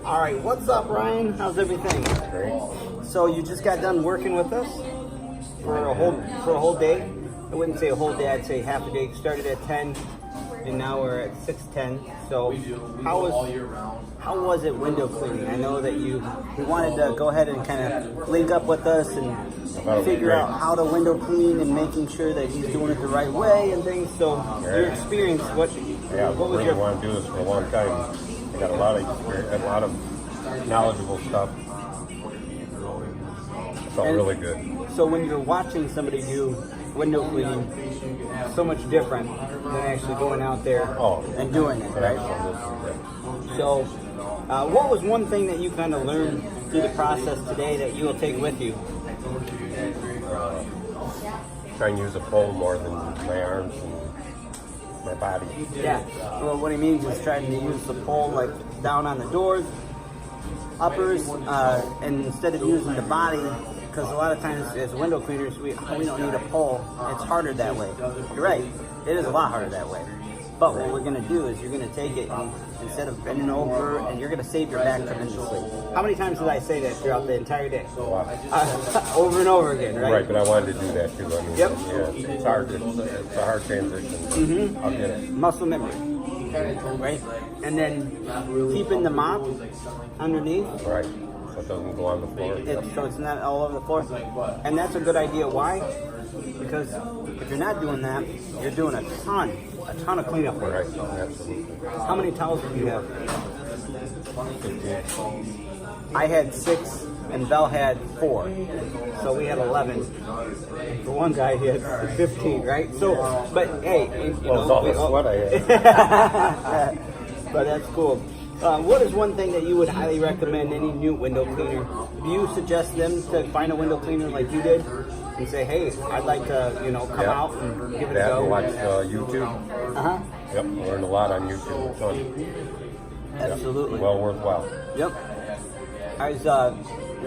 All right, what's up, Ryan? How's everything? Great. So you just got done working with us for a whole day. I wouldn't say a whole day. I'd say half a day. Started at 10, and now we're at 6:10. So how was it window cleaning? I know that you wanted to go ahead and kind of link up with us and figure out how to window clean and making sure that he's doing it the right way and things. So your experience, what was your? I want to do this for a long time. I got a lot of experience, a lot of knowledgeable stuff. It felt really good. So when you're watching somebody do window cleaning, so much different than actually going out there and doing it, right? So what was one thing that you kind of learned through the process today that you will take with you? Try and use a pole more than my arms and my body. Yeah. Well, what he means is trying to use the pole like down on the doors, uppers, and instead of using the body, because a lot of times as window cleaners, we don't need a pole. It's harder that way. You're right. It is a lot harder that way. But what we're going to do is you're going to take it and instead of bending over, and you're going to save your back tremendously. How many times did I say that throughout the entire day? Over and over again, right? Right, but I wanted to do that too. I mean, yep. Yeah, it's hard. It's a hard transition. Mm-hmm. I'll get it. Muscle memory, right? And then keeping the mop underneath. Right. So it doesn't go on the floor. So it's not all over the floor. And that's a good idea. Why? Because if you're not doing that, you're doing a ton of cleanup work. Right, absolutely. How many towels do you have? I had 6 and Bell had 4. So we had 11. For one guy, he had 15, right? So, but hey, it's all the sweat I had. But that's cool. What is one thing that you would highly recommend any new window cleaner? Do you suggest them to find a window cleaner like you did and say, hey, I'd like to, come out and give it a go? Watch YouTube. Yep, learned a lot on YouTube. A ton. Absolutely. Yep. Well worthwhile. Yep.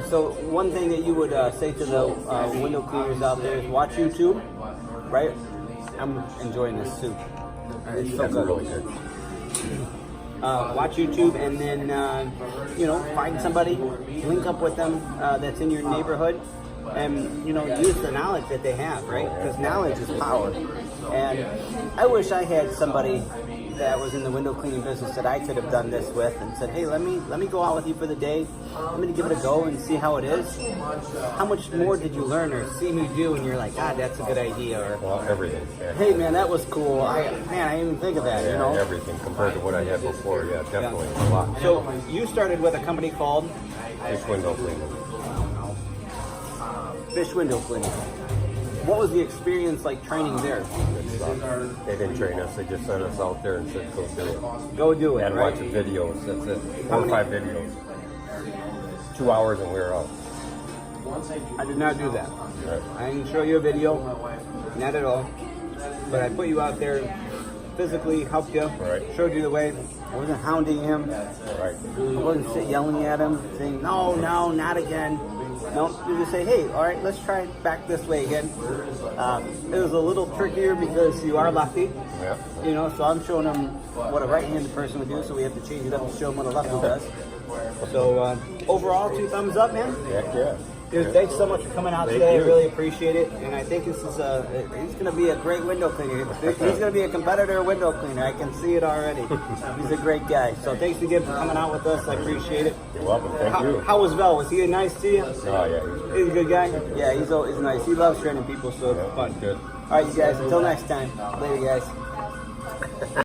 So one thing that you would say to the window cleaners out there is watch YouTube, right? I'm enjoying this soup. It's so good. Really good. Watch YouTube and then, find somebody, link up with them that's in your neighborhood and, use the knowledge that they have, right? Because knowledge is power. And I wish I had somebody that was in the window cleaning business that I could have done this with and said, hey, let me go out with you for the day. Let me give it a go and see how it is. How much more did you learn or see me do and you're like, God, that's a good idea, or everything. Yeah. Hey man, that was cool. I didn't even think of that, Everything compared to what I had before, definitely a lot. So you started with a company called Fish Window Cleaning. Fish Window Cleaning. What was the experience like training there? They didn't train us, they just sent us out there and said, go do it. Go do it, and right? watch the videos, that's it. 4 or 5 videos. 2 hours and we were out. I did not do that. Right. I didn't show you a video, not at all. But I put you out there, physically helped you, showed you the way. I wasn't hounding him. Right. I wasn't yelling at him, saying, no, not again. No, you just say, hey, all right, let's try it back this way again. It was a little trickier because you are lefty. Yeah. So I'm showing them what a right-handed person would do, so we have to change it up to show them what a lefty does. So overall, 2 thumbs up, man. Heck yeah. Dude, thanks so much for coming out today. I really appreciate it. And I think this is he's going to be a great window cleaner. He's going to be a competitor window cleaner. I can see it already. He's a great guy. So thanks again for coming out with us. I appreciate it. You're welcome. Thank you. How was Vel? Was he nice to you? Oh, yeah. He's a good guy? Yeah, he's nice. He loves training people, so it's fun. Good. All right, you guys. Until next time. Later, guys.